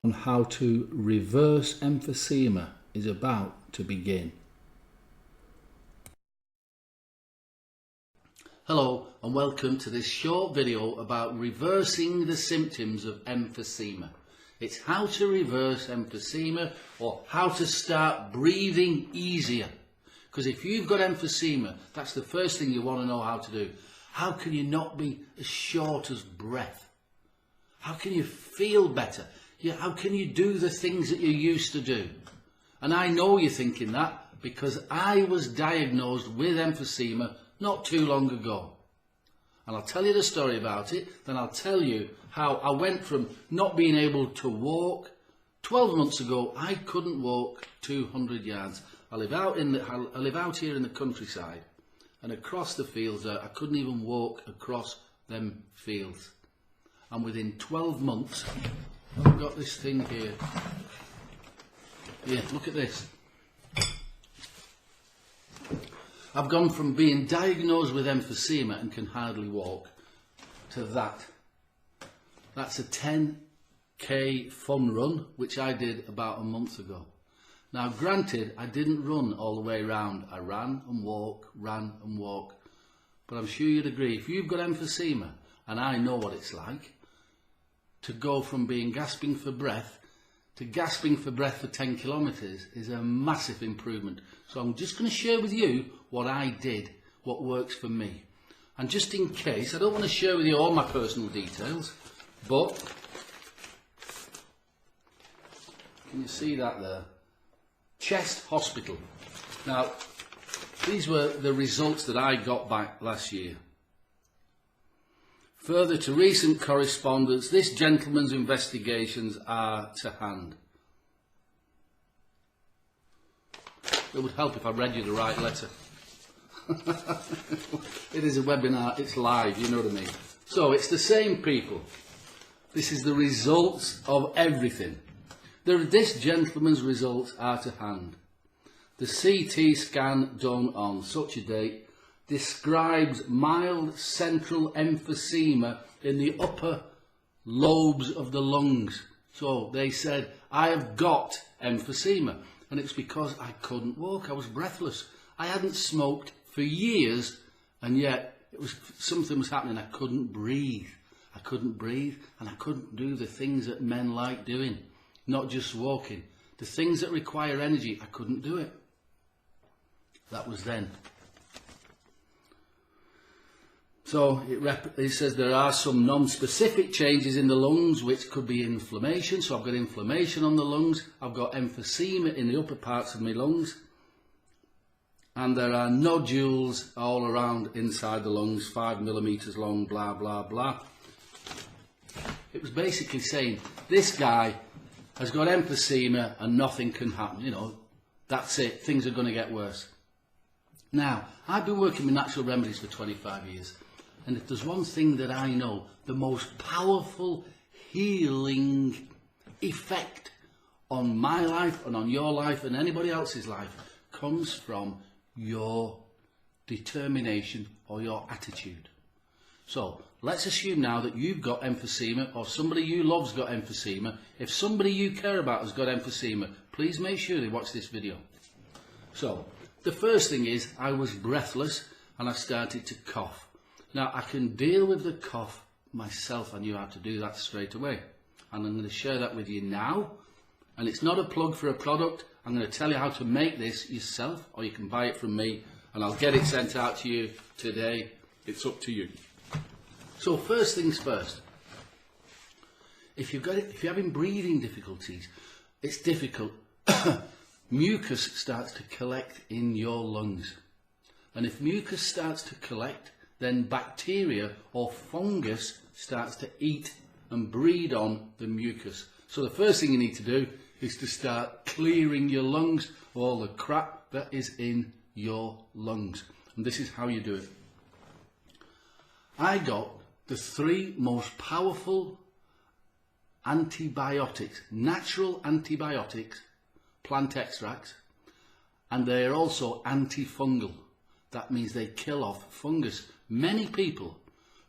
on how to reverse emphysema is about to begin. Hello and welcome to this short video about reversing the symptoms of emphysema. It's how to reverse emphysema, or how to start breathing easier. Because if you've got emphysema, that's the first thing you want to know how to do. How can you not be as short as breath? How can you feel better? How can you do the things that you used to do? And I know you're thinking that because I was diagnosed with emphysema not too long ago. And I'll tell you the story about it, then I'll tell you how I went from not being able to walk. 12 months ago, I couldn't walk 200 yards. I live out here in the countryside, and across the fields I couldn't even walk across them fields. And within 12 months, I've got this thing here. Yeah, look at this. I've gone from being diagnosed with emphysema and can hardly walk to that. That's a 10k fun run, which I did about a month ago. Now, granted, I didn't run all the way around. I ran and walked. But I'm sure you'd agree, if you've got emphysema, and I know what it's like, to go from being gasping for breath to gasping for breath for 10 kilometres is a massive improvement. So I'm just going to share with you what I did, what works for me. And just in case, I don't want to share with you all my personal details, but can you see that there? Chest Hospital. Now, these were the results that I got back last year. Further to recent correspondence, this gentleman's investigations are to hand. It would help if I read you the right letter. It is a webinar, it's live, you know what I mean. So it's the same people. This is the results of everything. This gentleman's results are to hand. The CT scan done on such a date describes mild central emphysema in the upper lobes of the lungs. So they said, I have got emphysema. And it's because I couldn't walk. I was breathless. I hadn't smoked for years, and yet something was happening. I couldn't breathe. I couldn't breathe, and I couldn't do the things that men like doing. Not just walking. The things that require energy, I couldn't do it. That was then. So it says there are some non-specific changes in the lungs which could be inflammation. So I've got inflammation on the lungs. I've got emphysema in the upper parts of my lungs. And there are nodules all around inside the lungs, 5 millimeters long, blah, blah, blah. It was basically saying, this guy has got emphysema and nothing can happen. You know, that's it. Things are going to get worse. Now, I've been working with natural remedies for 25 years. And if there's one thing that I know, the most powerful healing effect on my life and on your life and anybody else's life comes from your determination or your attitude. So let's assume now that you've got emphysema, or somebody you love's got emphysema. If somebody you care about has got emphysema, please make sure they watch this video. So the first thing is, I was breathless and I started to cough. Now, I can deal with the cough myself. I knew how to do that straight away. And I'm going to share that with you now. And it's not a plug for a product. I'm going to tell you how to make this yourself, or you can buy it from me, and I'll get it sent out to you today. It's up to you. So first things first. If you're having breathing difficulties, it's difficult. Mucus starts to collect in your lungs. And if mucus starts to collect, then bacteria or fungus starts to eat and breed on the mucus. So the first thing you need to do is to start clearing your lungs, all the crap that is in your lungs. And this is how you do it. I got the 3 most powerful antibiotics, natural antibiotics, plant extracts, and they are also anti-fungal. That means they kill off fungus. Many people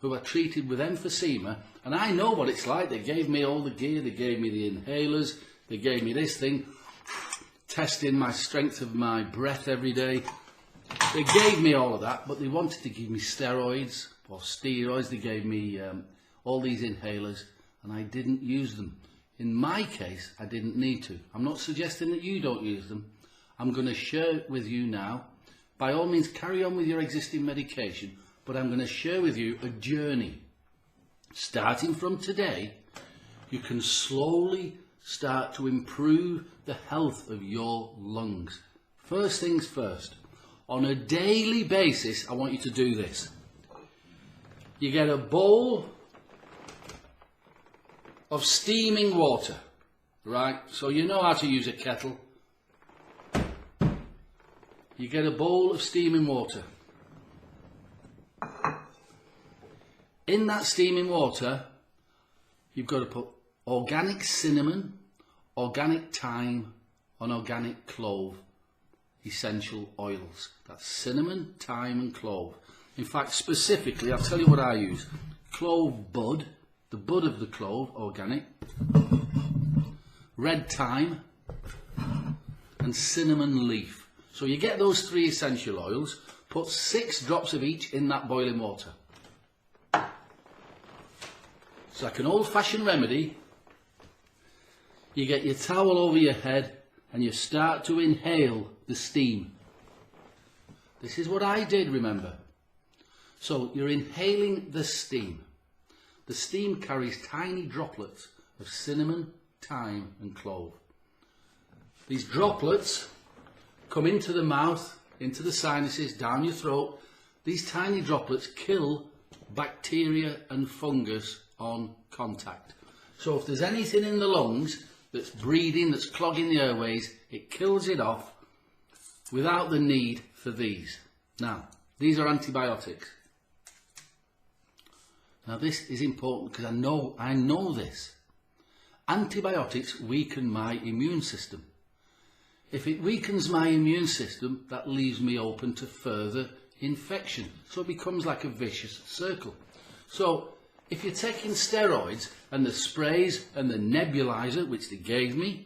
who are treated with emphysema, and I know what it's like. They gave me all the gear, they gave me the inhalers, they gave me this thing, testing my strength of my breath every day. They gave me all of that, but they wanted to give me steroids or steroids. They gave me all these inhalers, and I didn't use them. In my case, I didn't need to. I'm not suggesting that you don't use them. I'm going to share it with you now. By all means, carry on with your existing medication, but I'm going to share with you a journey. Starting from today, you can slowly start to improve the health of your lungs. First things first, on a daily basis, I want you to do this. You get a bowl of steaming water, right? So you know how to use a kettle. You get a bowl of steaming water. In that steaming water, you've got to put organic cinnamon, organic thyme, and organic clove essential oils. That's cinnamon, thyme, and clove. In fact, specifically, I'll tell you what I use. Clove bud, the bud of the clove, organic, red thyme, and cinnamon leaf. So you get those 3 essential oils, put 6 drops of each in that boiling water. It's like an old-fashioned remedy. You get your towel over your head and you start to inhale the steam. This is what I did, remember. So you're inhaling the steam. The steam carries tiny droplets of cinnamon, thyme, and clove. These droplets come into the mouth, into the sinuses, down your throat. These tiny droplets kill bacteria and fungus on contact. So if there's anything in the lungs that's breathing, that's clogging the airways, it kills it off without the need for these. Now, these are antibiotics. Now this is important because I know this. Antibiotics weaken my immune system. If it weakens my immune system, that leaves me open to further infection. So it becomes like a vicious circle. So if you're taking steroids and the sprays and the nebulizer, which they gave me,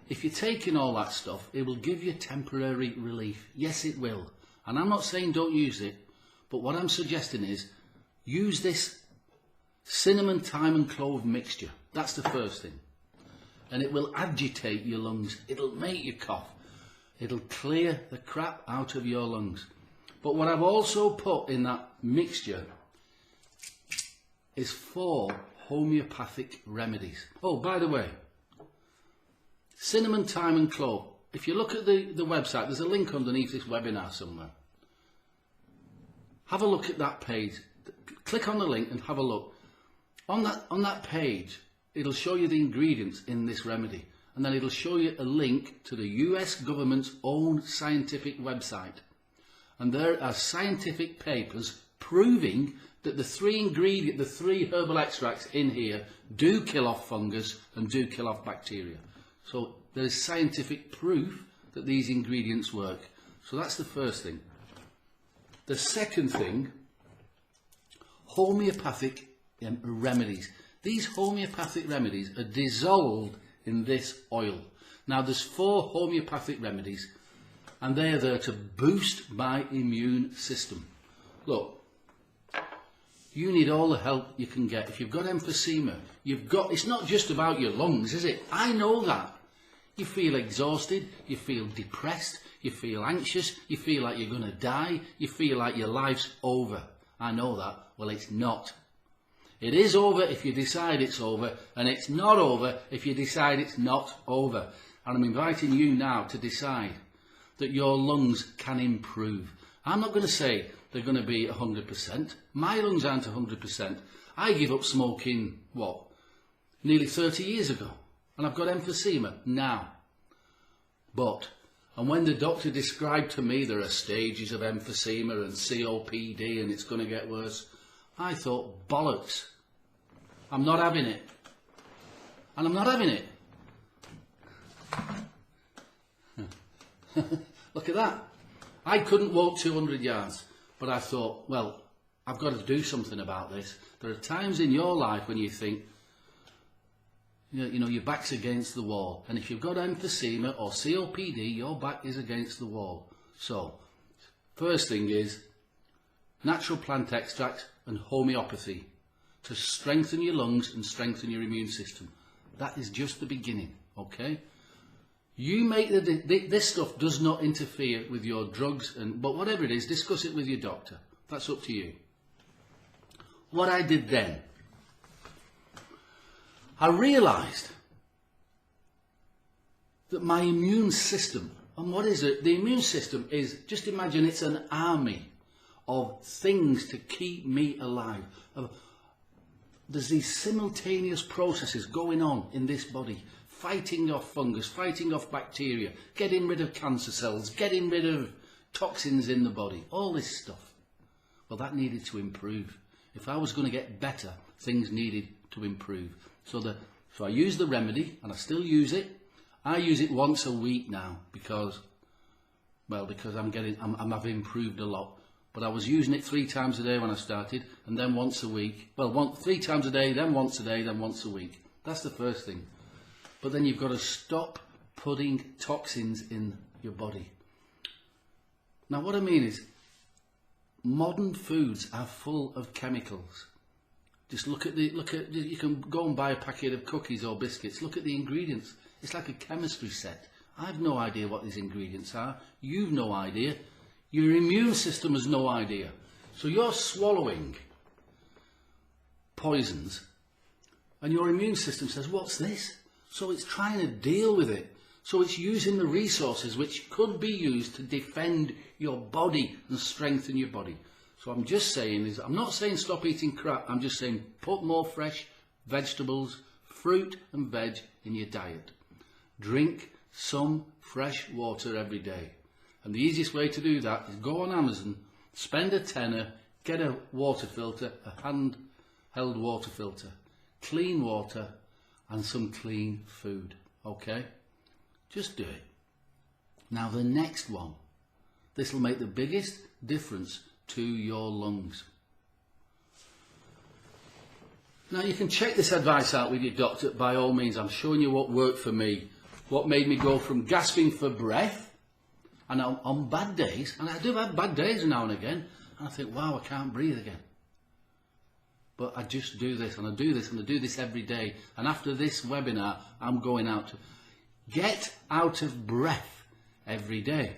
if you're taking all that stuff, it will give you temporary relief. Yes, it will. And I'm not saying don't use it, but what I'm suggesting is use this cinnamon, thyme and clove mixture. That's the first thing. And it will agitate your lungs. It'll make you cough. It'll clear the crap out of your lungs. But what I've also put in that mixture is 4 homeopathic remedies. Oh, by the way, cinnamon, thyme and clove. If you look at the website, there's a link underneath this webinar somewhere. Have a look at that page. Click on the link and have a look. On that page, it'll show you the ingredients in this remedy. And then it'll show you a link to the US government's own scientific website. And there are scientific papers proving that the 3 herbal extracts in here do kill off fungus and do kill off bacteria. So there is scientific proof that these ingredients work. So that's the first thing. The second thing, homeopathic remedies. These homeopathic remedies are dissolved in this oil. Now there's 4 homeopathic remedies and they are there to boost my immune system. Look, you need all the help you can get. If you've got emphysema, it's not just about your lungs, is it? I know that. You feel exhausted, you feel depressed, you feel anxious, you feel like you're going to die, you feel like your life's over. I know that. Well, it's not. It is over if you decide it's over, and it's not over if you decide it's not over. And I'm inviting you now to decide that your lungs can improve. I'm not going to say they're going to be 100%. My lungs aren't 100%. I gave up smoking, nearly 30 years ago. And I've got emphysema now. And when the doctor described to me there are stages of emphysema and COPD and it's going to get worse, I thought, bollocks. I'm not having it. And I'm not having it. Look at that. I couldn't walk 200 yards, but I thought, well, I've got to do something about this. There are times in your life when you think, you know, your back's against the wall. And if you've got emphysema or COPD, your back is against the wall. So, first thing is natural plant extract and homeopathy to strengthen your lungs and strengthen your immune system. That is just the beginning, okay? You make this stuff does not interfere with your drugs, but whatever it is, discuss it with your doctor. That's up to you. What I did then, I realised that my immune system, and what is it? The immune system is, just imagine it's an army of things to keep me alive. There's these simultaneous processes going on in this body, fighting off fungus, fighting off bacteria, getting rid of cancer cells, getting rid of toxins in the body, all this stuff. Well, that needed to improve. If I was going to get better, things needed to improve. So I used the remedy, and I still use it. I use it once a week now because I've improved a lot. But I was using it 3 times a day when I started, and then once a week. Well, 3 times a day, then once a day, then once a week. That's the first thing. But then you've got to stop putting toxins in your body. Now, what I mean is, modern foods are full of chemicals. Just look at you can go and buy a packet of cookies or biscuits. Look at the ingredients. It's like a chemistry set. I've no idea what these ingredients are. You've no idea. Your immune system has no idea. So you're swallowing poisons and your immune system says, what's this? So it's trying to deal with it. So it's using the resources which could be used to defend your body and strengthen your body. So I'm just saying, I'm not saying stop eating crap. I'm just saying put more fresh vegetables, fruit and veg in your diet. Drink some fresh water every day. And the easiest way to do that is go on Amazon, spend a tenner, get a water filter, a handheld water filter, clean water and some clean food, okay? Just do it. Now the next one, this will make the biggest difference to your lungs. Now you can check this advice out with your doctor by all means. I'm showing you what worked for me, what made me go from gasping for breath. And on bad days, and I do have bad days now and again, and I think, wow, I can't breathe again. But I just do this, and I do this, and I do this every day. And after this webinar, I'm going out to get out of breath every day.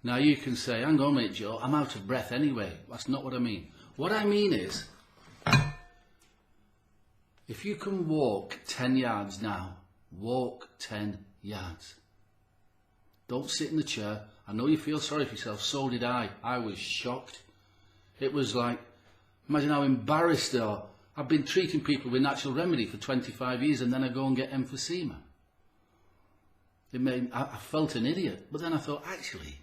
Now you can say, hang on a minute, Joe, I'm out of breath anyway. That's not what I mean. What I mean is, if you can walk 10 yards now, walk 10 yards. Don't sit in the chair. I know you feel sorry for yourself. So did I. I was shocked. It was like, imagine how embarrassed they are. I've been treating people with natural remedy for 25 years and then I go and get emphysema. I felt an idiot. But then I thought, actually,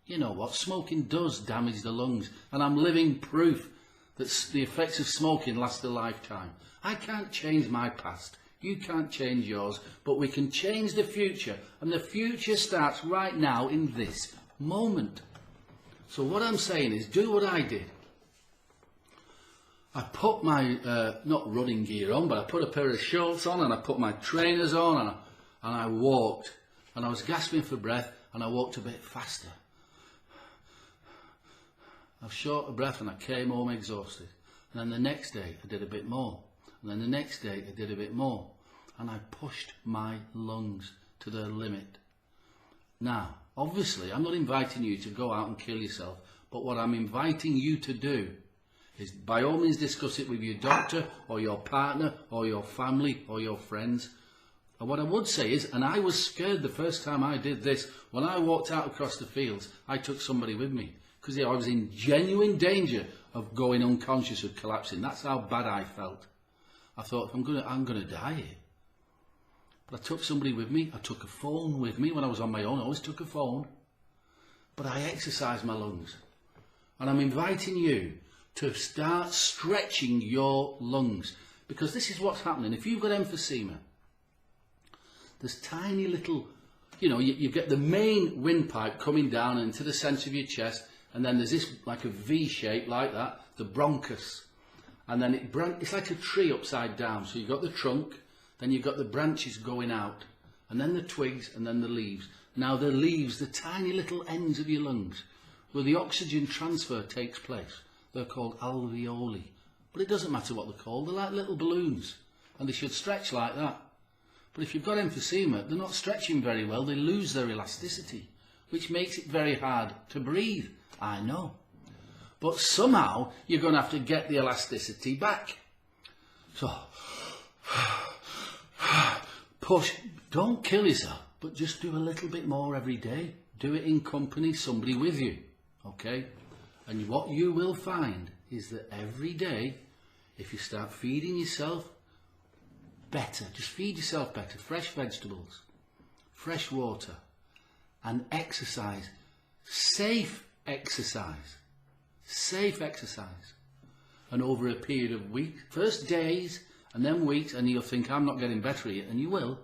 you know what? Smoking does damage the lungs. And I'm living proof that the effects of smoking last a lifetime. I can't change my past. You can't change yours, but we can change the future. And the future starts right now in this moment. So what I'm saying is, do what I did. I put my, not running gear on, but I put a pair of shorts on and I put my trainers on and I walked. And I was gasping for breath and I walked a bit faster. I was short of breath and I came home exhausted. And then the next day I did a bit more. And then the next day I did a bit more. And I pushed my lungs to their limit. Now, obviously, I'm not inviting you to go out and kill yourself. But what I'm inviting you to do is by all means discuss it with your doctor or your partner or your family or your friends. And what I would say is, and I was scared the first time I did this, when I walked out across the fields, I took somebody with me. Because I was in genuine danger of going unconscious or collapsing. That's how bad I felt. I thought, I'm gonna die here. But I took somebody with me. I took a phone with me when I was on my own. I always took a phone. But I exercised my lungs. And I'm inviting you to start stretching your lungs. Because this is what's happening. If you've got emphysema, there's tiny little, you know, you get the main windpipe coming down into the centre of your chest. and then there's this like a V shape like that, the bronchus, and then it's like a tree upside down. So you've got the trunk, then you've got the branches going out, and then the twigs, and then the leaves. Now the leaves, the tiny little ends of your lungs, where the oxygen transfer takes place, they're called alveoli. But it doesn't matter what they're called, they're like little balloons, and they should stretch like that. But if you've got emphysema, they're not stretching very well, they lose their elasticity, which makes it very hard to breathe. I know. But somehow you're going to have to get the elasticity back. So, push, don't kill yourself, but just do a little bit more every day. Do it in company, somebody with you, okay? And what you will find is that every day, if you start feeding yourself better, just feed yourself better, fresh vegetables, fresh water, and exercise, safe exercise, and over a period of weeks, first days and then weeks, and you'll think, I'm not getting better yet, and you will.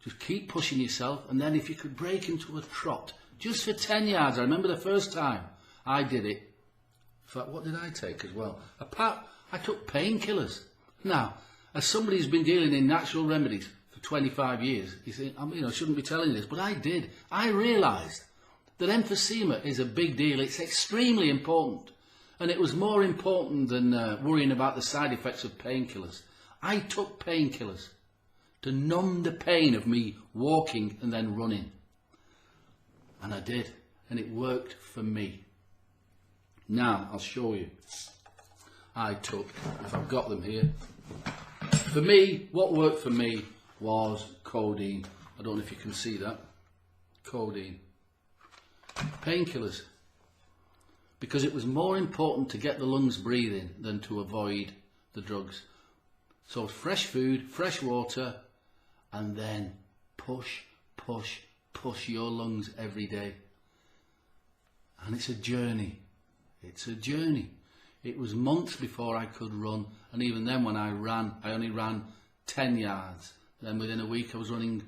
Just keep pushing yourself, and then if you could break into a trot, just for 10 yards. I remember the first time I did it. In fact, what did I take as well? I took painkillers. Now, as somebody who's been dealing in natural remedies for 25 years, you think, I shouldn't be telling you this, but I did. I realised that emphysema is a big deal. It's extremely important. And it was more important than worrying about the side effects of painkillers. I took painkillers to numb the pain of me walking and then running. And I did. And it worked for me. Now, I'll show you. I took, if I've got them here. For me, what worked for me was codeine. I don't know if you can see that. Codeine. Painkillers. Because it was more important to get the lungs breathing than to avoid the drugs. So fresh food, fresh water, and then push your lungs every day. And it's a journey. It's a journey. It was months before I could run, and even then when I ran, I only ran 10 yards. Then within a week I was running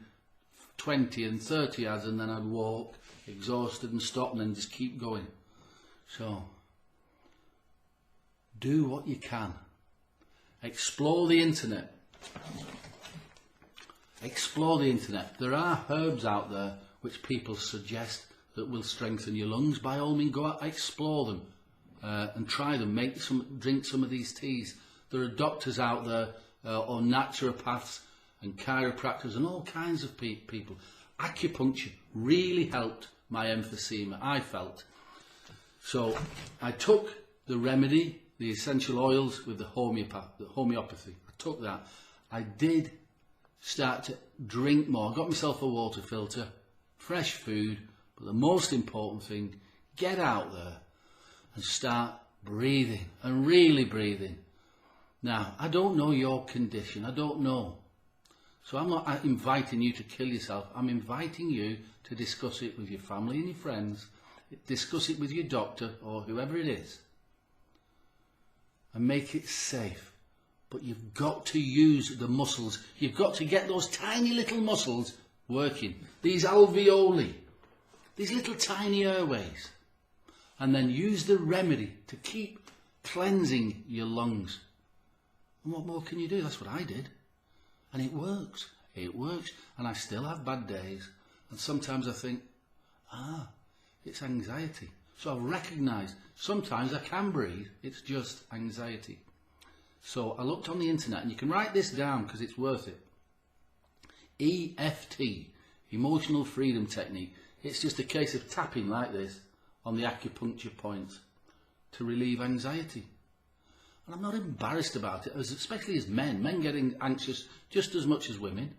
20 and 30 yards, and then I'd walk, exhausted, and stop, and then just keep going. So, do what you can. Explore the internet. Explore the internet. There are herbs out there which people suggest that will strengthen your lungs. By all means, go out, explore them. And try them, drink some of these teas. There are doctors out there, or naturopaths and chiropractors and all kinds of people. Acupuncture really helped my emphysema, I felt. So I took the remedy, the essential oils with the homeopathy. I took that. I did start to drink more. I got myself a water filter, fresh food, but the most important thing, get out there and start breathing, and really breathing. Now, I don't know your condition, I don't know. So I'm not inviting you to kill yourself, I'm inviting you to discuss it with your family and your friends, discuss it with your doctor or whoever it is, and make it safe. But you've got to use the muscles, you've got to get those tiny little muscles working, these alveoli, these little tiny airways. And then use the remedy to keep cleansing your lungs. And what more can you do? That's what I did. And it works. It works. And I still have bad days. And sometimes I think, it's anxiety. So I've recognised sometimes I can breathe. It's just anxiety. So I looked on the internet, and you can write this down because it's worth it. EFT, Emotional Freedom Technique. It's just a case of tapping like this on the acupuncture points to relieve anxiety. And I'm not embarrassed about it, especially as men getting anxious just as much as women.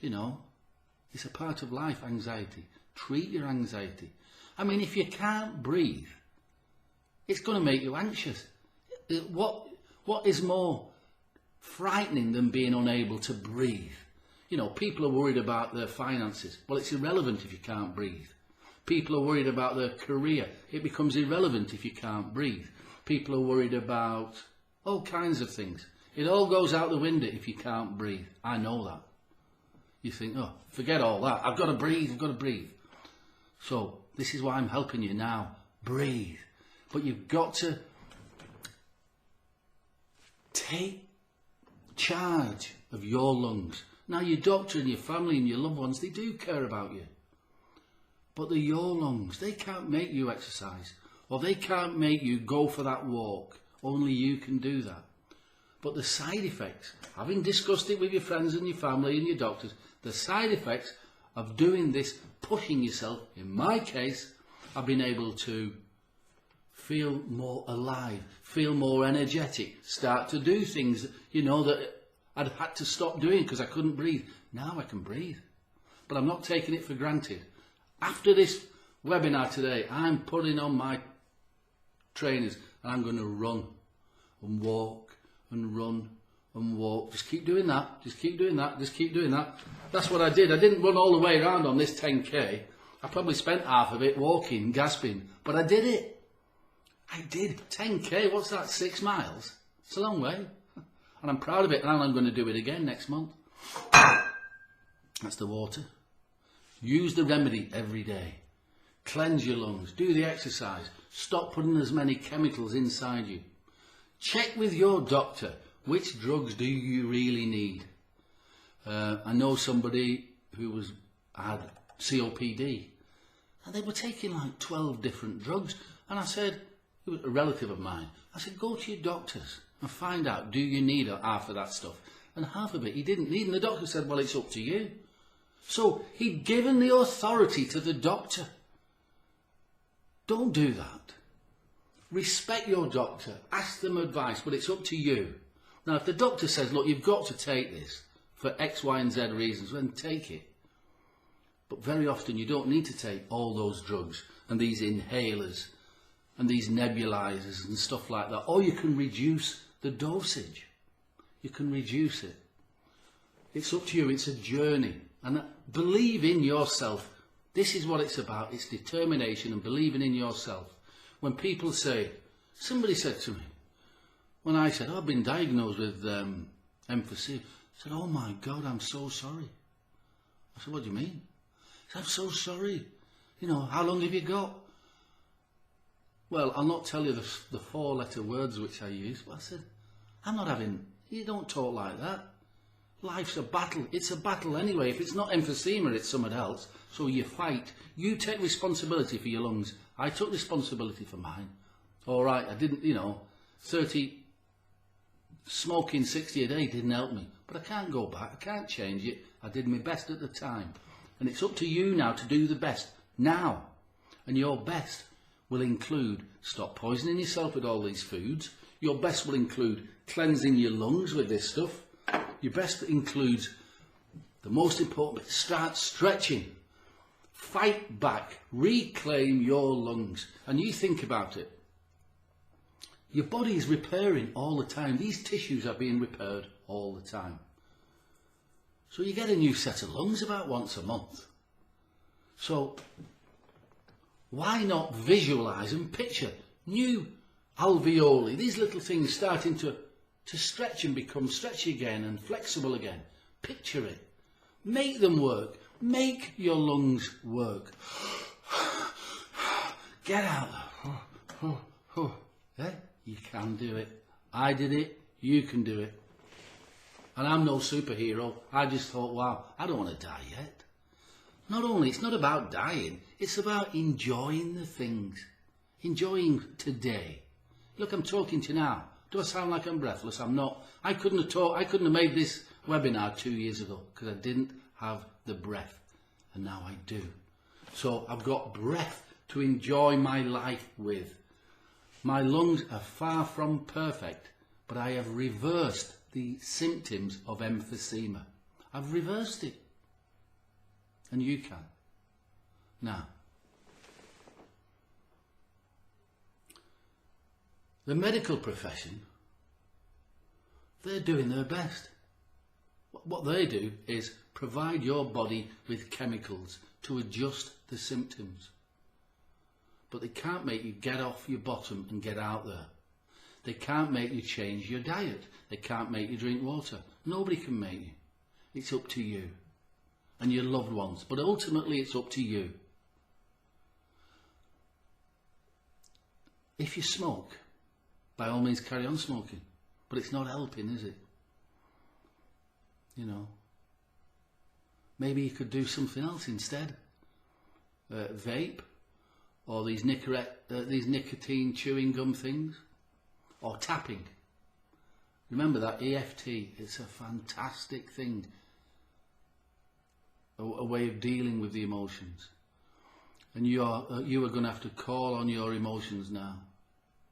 It's a part of life, anxiety. Treat your anxiety. I mean, if you can't breathe, it's going to make you anxious. What is more frightening than being unable to breathe? People are worried about their finances. Well, it's irrelevant if you can't breathe. People are worried about their career. It becomes irrelevant if you can't breathe. People are worried about all kinds of things. It all goes out the window if you can't breathe. I know that. You think, forget all that. I've got to breathe, I've got to breathe. So This is why I'm helping you now. Breathe. But you've got to take charge of your lungs. Now your doctor and your family and your loved ones, they do care about you. But they're your lungs. They can't make you exercise. Or they can't make you go for that walk. Only you can do that. But the side effects, having discussed it with your friends and your family and your doctors, the side effects of doing this, pushing yourself, in my case, I've been able to feel more alive, feel more energetic, start to do things, you know, that I'd had to stop doing because I couldn't breathe. Now I can breathe. But I'm not taking it for granted. After this webinar today, I'm putting on my trainers and I'm going to run and walk and run and walk. Just keep doing that. Just keep doing that. Just keep doing that. That's what I did. I didn't run all the way around on this 10K. I probably spent half of it walking, gasping, but I did it. I did 10K. What's that? 6 miles? It's a long way. And I'm proud of it. And I'm going to do it again next month. That's the water. Use the remedy every day. Cleanse your lungs. Do the exercise. Stop putting as many chemicals inside you. Check with your doctor. Which drugs do you really need? I know somebody who had COPD. And they were taking like 12 different drugs. And I said, it was a relative of mine. I said, go to your doctors and find out, do you need half of that stuff? And half of it he didn't need. And the doctor said, well, it's up to you. So he'd given the authority to the doctor. Don't do that. Respect your doctor. Ask them advice, but it's up to you. Now, if the doctor says, look, you've got to take this for X, Y, and Z reasons, then take it. But very often you don't need to take all those drugs and these inhalers and these nebulizers and stuff like that. Or you can reduce the dosage. You can reduce it. It's up to you. It's a journey. And believe in yourself. This is what it's about. It's determination and believing in yourself. When people say, somebody said to me, when I said, I've been diagnosed with emphysema, I said, oh my God, I'm so sorry. I said, what do you mean? I said, I'm so sorry. You know, how long have you got? Well, I'll not tell you the 4-letter words which I use, but I said, I'm not having, you don't talk like that. Life's a battle. It's a battle anyway. If it's not emphysema, it's something else. So you fight. You take responsibility for your lungs. I took responsibility for mine. All right, I didn't, you know, 30, smoking 60 a day didn't help me. But I can't go back. I can't change it. I did my best at the time. And it's up to you now to do the best now. And your best will include stop poisoning yourself with all these foods. Your best will include cleansing your lungs with this stuff. Your best includes, the most important bit, start stretching. Fight back. Reclaim your lungs. And you think about it. Your body is repairing all the time. These tissues are being repaired all the time. So you get a new set of lungs about once a month. So why not visualize and picture new alveoli, these little things starting to stretch and become stretchy again and flexible again. Picture it. Make them work. Make your lungs work. Get out there. Yeah? You can do it. I did it. You can do it. And I'm no superhero. I just thought, wow, I don't want to die yet. Not only, it's not about dying. It's about enjoying the things. Enjoying today. Look, I'm talking to you now. Do I sound like I'm breathless? I'm not. I couldn't have made this webinar 2 years ago because I didn't have the breath. And now I do. So I've got breath to enjoy my life with. My lungs are far from perfect, but I have reversed the symptoms of emphysema. I've reversed it. And you can. Now, the medical profession, they're doing their best. What they do is provide your body with chemicals to adjust the symptoms. But they can't make you get off your bottom and get out there. They can't make you change your diet. They can't make you drink water. Nobody can make you. It's up to you and your loved ones. But ultimately it's up to you. If you smoke, by all means carry on smoking, but it's not helping, is it? You know, maybe you could do something else instead. Vape, or these nicotine chewing gum things, or tapping. Remember that EFT, it's a fantastic thing, a way of dealing with the emotions. And you are going to have to call on your emotions now.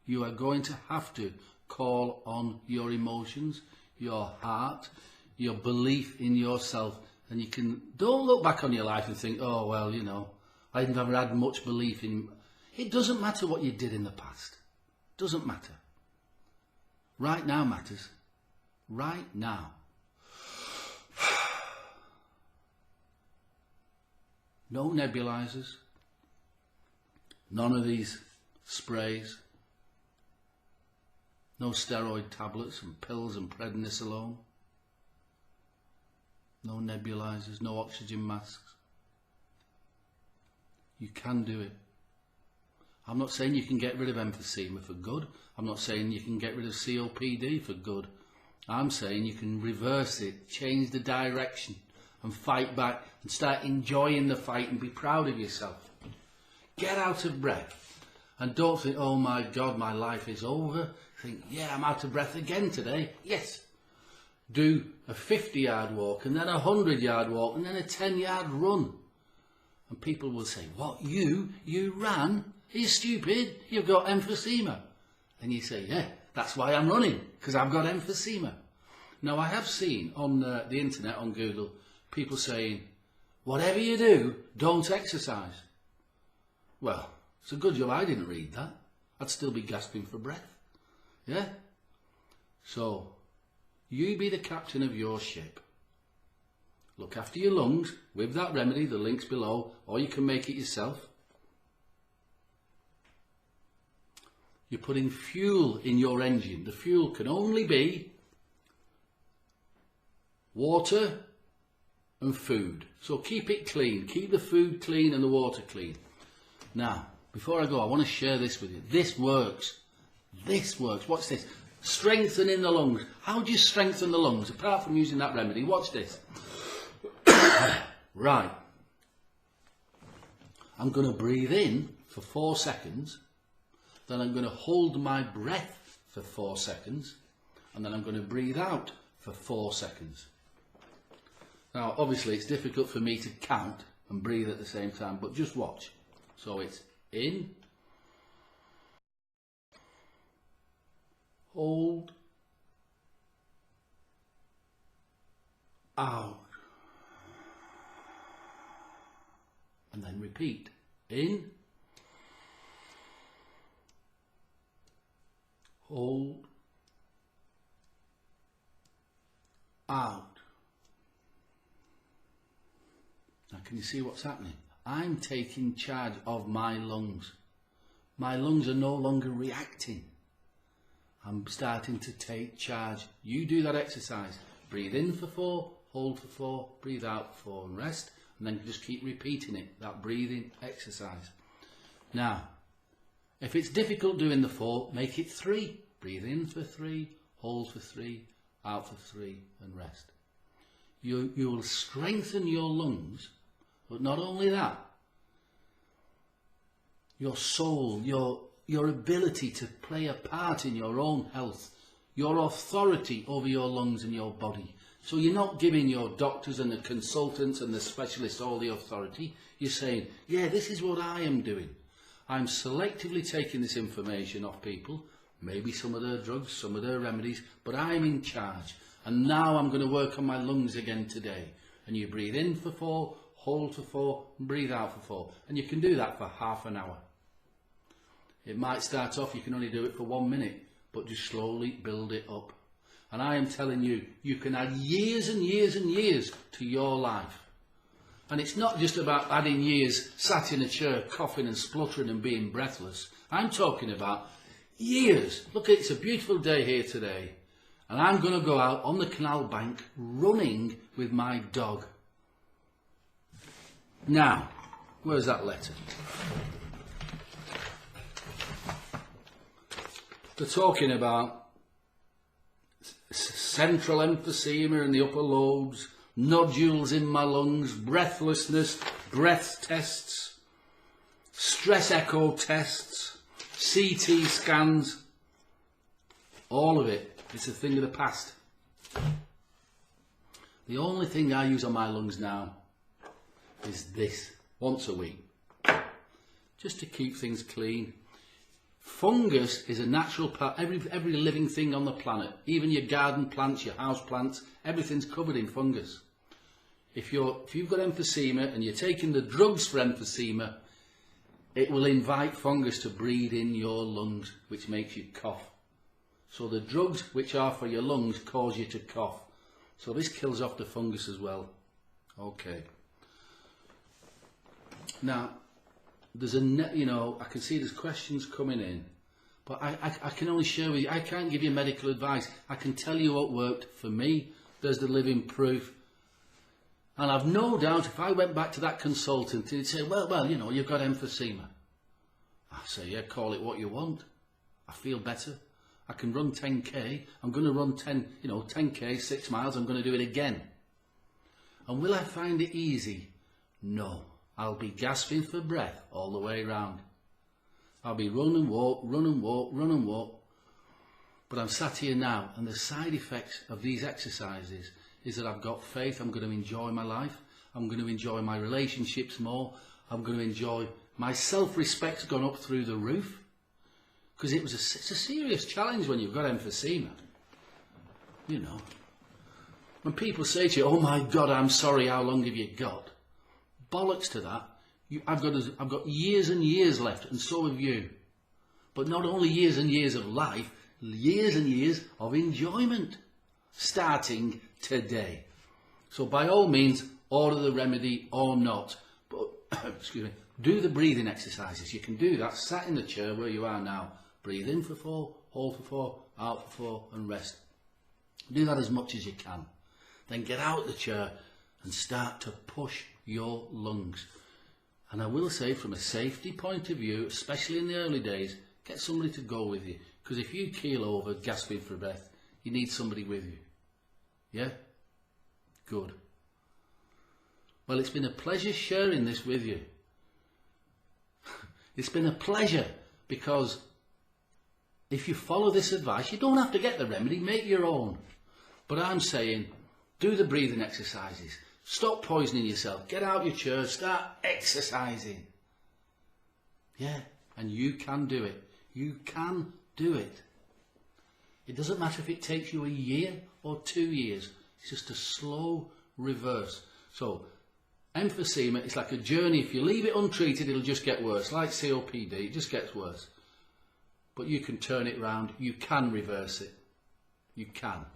You are going to have to call on your emotions, your heart, your belief in yourself. And you don't look back on your life and think, oh, well, you know, I've never had much belief in. It doesn't matter what you did in the past. Doesn't matter. Right now matters. Right now. No nebulizers. None of these sprays. No steroid tablets and pills and prednisolone. No nebulizers, no oxygen masks. You can do it. I'm not saying you can get rid of emphysema for good. I'm not saying you can get rid of COPD for good. I'm saying you can reverse it, change the direction and fight back and start enjoying the fight and be proud of yourself. Get out of breath and don't think, oh my God, my life is over. Think, yeah, I'm out of breath again today. Yes. Do a 50-yard walk and then a 100-yard walk and then a 10-yard run. And people will say, what, you ran? Are you stupid? You've got emphysema. And you say, yeah, that's why I'm running, because I've got emphysema. Now, I have seen on the internet, on Google, people saying, whatever you do, don't exercise. Well, it's a good job I didn't read that. I'd still be gasping for breath. Yeah? So, you be the captain of your ship. Look after your lungs with that remedy, the link's below, or you can make it yourself. You're putting fuel in your engine. The fuel can only be water and food. So keep it clean. Keep the food clean and the water clean. Now, before I go, I want to share this with you. This works. This works. What's this? Strengthening the lungs. How do you strengthen the lungs? Apart from using that remedy, watch this. Right. I'm going to breathe in for 4 seconds. Then I'm going to hold my breath for 4 seconds. And then I'm going to breathe out for 4 seconds. Now, obviously, it's difficult for me to count and breathe at the same time, but just watch. So it's in, hold, out, and then repeat. In, hold, out. Now, can you see what's happening? I'm taking charge of my lungs. My lungs are no longer reacting. I'm starting to take charge. You do that exercise. Breathe in for 4, hold for 4, breathe out for 4 and rest. And then just keep repeating it, that breathing exercise. Now, if it's difficult doing the 4, make it 3. Breathe in for 3, hold for 3, out for 3 and rest. You will strengthen your lungs, but not only that, your soul, your ability to play a part in your own health, your authority over your lungs and your body. So you're not giving your doctors and the consultants and the specialists all the authority. You're saying, yeah, this is what I am doing. I'm selectively taking this information off people, maybe some of their drugs, some of their remedies, but I'm in charge. And now I'm going to work on my lungs again today. And you breathe in for 4, hold for 4, and breathe out for 4. And you can do that for half an hour. It might start off, you can only do it for 1 minute, but just slowly build it up. And I am telling you, you can add years and years and years to your life. And it's not just about adding years sat in a chair, coughing and spluttering and being breathless. I'm talking about years. Look, it's a beautiful day here today. And I'm going to go out on the canal bank running with my dog. Now, where's that letter? They're talking about central emphysema in the upper lobes, nodules in my lungs, breathlessness, breath tests, stress echo tests, CT scans, all of it. It's a thing of the past. The only thing I use on my lungs now is this, once a week, just to keep things clean. Fungus is a natural part. Every living thing on the planet, even your garden plants, your house plants, everything's covered in fungus. If you've got emphysema and you're taking the drugs for emphysema, it will invite fungus to breed in your lungs, which makes you cough. So the drugs which are for your lungs cause you to cough. So this kills off the fungus as well. Okay. Now, there's I can see there's questions coming in, but I can only share with you. I can't give you medical advice. I can tell you what worked for me. There's the living proof. And I've no doubt if I went back to that consultant, he'd say, well, you've got emphysema. I say, yeah, call it what you want. I feel better. I can run 10k. I'm going to run 10k, 6 miles. I'm going to do it again. And will I find it easy? No. I'll be gasping for breath all the way round. I'll be run and walk, run and walk, run and walk. But I'm sat here now, and the side effects of these exercises is that I've got faith. I'm going to enjoy my life. I'm going to enjoy my relationships more. I'm going to enjoy my self-respect's gone up through the roof. Because it's a serious challenge when you've got emphysema. When people say to you, oh my God, I'm sorry, how long have you got? Bollocks to that. I've got years and years left, and so have you. But not only years and years of life, years and years of enjoyment, starting today. So by all means, order the remedy or not. But excuse me, do the breathing exercises. You can do that sat in the chair where you are now. Breathe in for 4, hold for 4, out for 4, and rest. Do that as much as you can. Then get out of the chair and start to push your lungs. And I will say, from a safety point of view, especially in the early days, get somebody to go with you. Because if you keel over gasping for breath, you need somebody with you. Yeah? Good. Well, it's been a pleasure sharing this with you. It's been a pleasure, because if you follow this advice, you don't have to get the remedy, make your own. But I'm saying, do the breathing exercises. Stop poisoning yourself. Get out your chair, start exercising. Yeah, and you can do it. You can do it. It doesn't matter if it takes you a year or 2 years. It's just a slow reverse. So, emphysema, it's like a journey. If you leave it untreated, it'll just get worse. Like COPD, it just gets worse. But you can turn it round. You can reverse it. You can.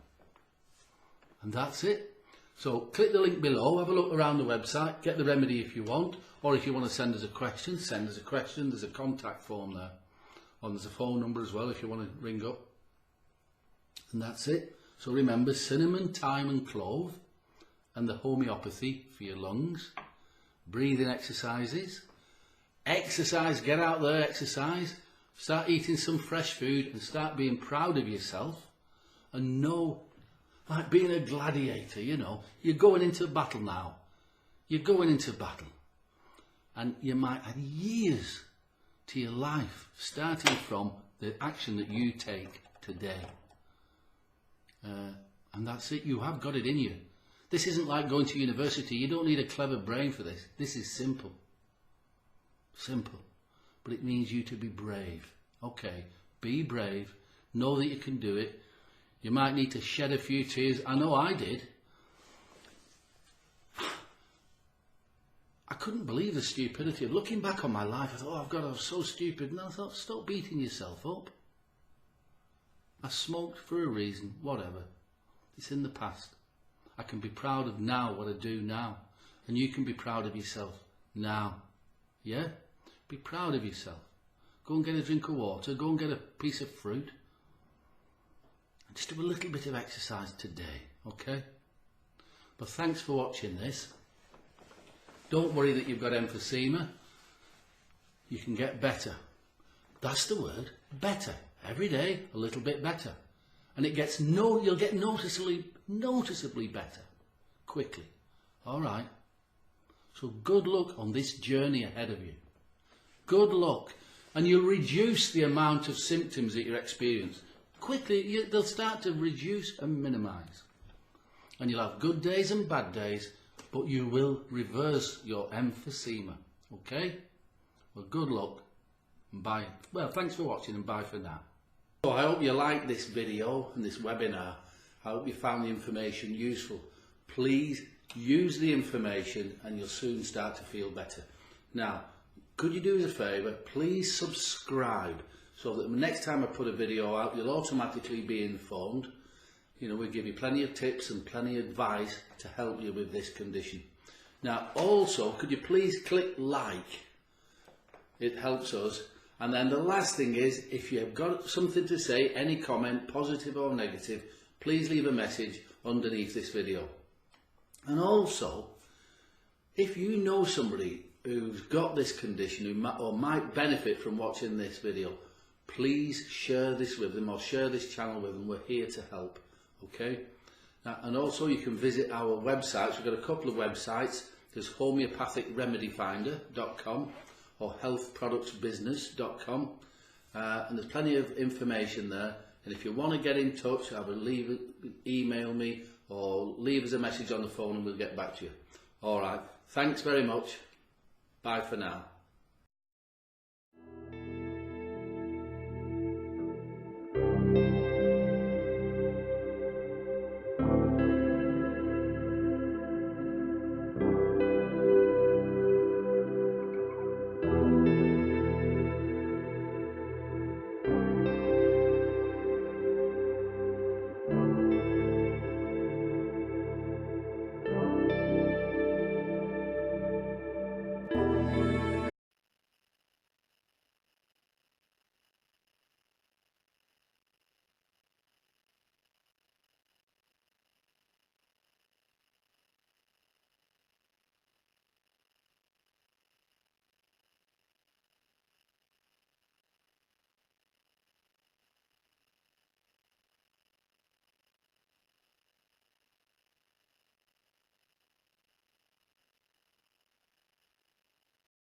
And that's it. So click the link below, have a look around the website, get the remedy if you want, or if you want to send us a question, send us a question. There's a contact form there. And there's a phone number as well if you want to ring up. And that's it. So remember, cinnamon, thyme and clove, and the homeopathy for your lungs. Breathing exercises. Exercise, get out there, exercise. Start eating some fresh food and start being proud of yourself. And know, like being a gladiator, you're going into battle now. You're going into battle. And you might add years to your life, starting from the action that you take today. And that's it, you have got it in you. This isn't like going to university. You don't need a clever brain for this. This is simple. Simple. But it means you to be brave. Okay, be brave. Know that you can do it. You might need to shed a few tears. I know I did. I couldn't believe the stupidity of looking back on my life. I thought, I was so stupid. And I thought, stop beating yourself up. I smoked for a reason, whatever. It's in the past. I can be proud of now, what I do now. And you can be proud of yourself now. Yeah? Be proud of yourself. Go and get a drink of water. Go and get a piece of fruit. And just do a little bit of exercise today, okay? But thanks for watching this. Don't worry that you've got emphysema. You can get better. That's the word, better. every day a little bit better. And you'll get noticeably better quickly. All right. So good luck on this journey ahead of you. Good luck. And you'll reduce the amount of symptoms that you experience. Quickly, they'll start to reduce and minimise. And you'll have good days and bad days, but you will reverse your emphysema. Okay? Well, good luck. And bye. Well, thanks for watching and bye for now. So I hope you liked this video and this webinar. I hope you found the information useful. Please use the information and you'll soon start to feel better. Now, could you do us a favour? Please subscribe so that the next time I put a video out, you'll automatically be informed. You know, we give you plenty of tips and plenty of advice to help you with this condition. Now, also, could you please click like? It helps us. And then the last thing is, if you've got something to say, any comment, positive or negative, please leave a message underneath this video. And also, if you know somebody who's got this condition or might benefit from watching this video, please share this with them or share this channel with them. We're here to help. Okay? And also you can visit our websites. We've got a couple of websites. There's homeopathic-remedyfinder.com or healthproductsbusiness.com, and there's plenty of information there. And if you want to get in touch, email me or leave us a message on the phone and we'll get back to you. All right. Thanks very much. Bye for now.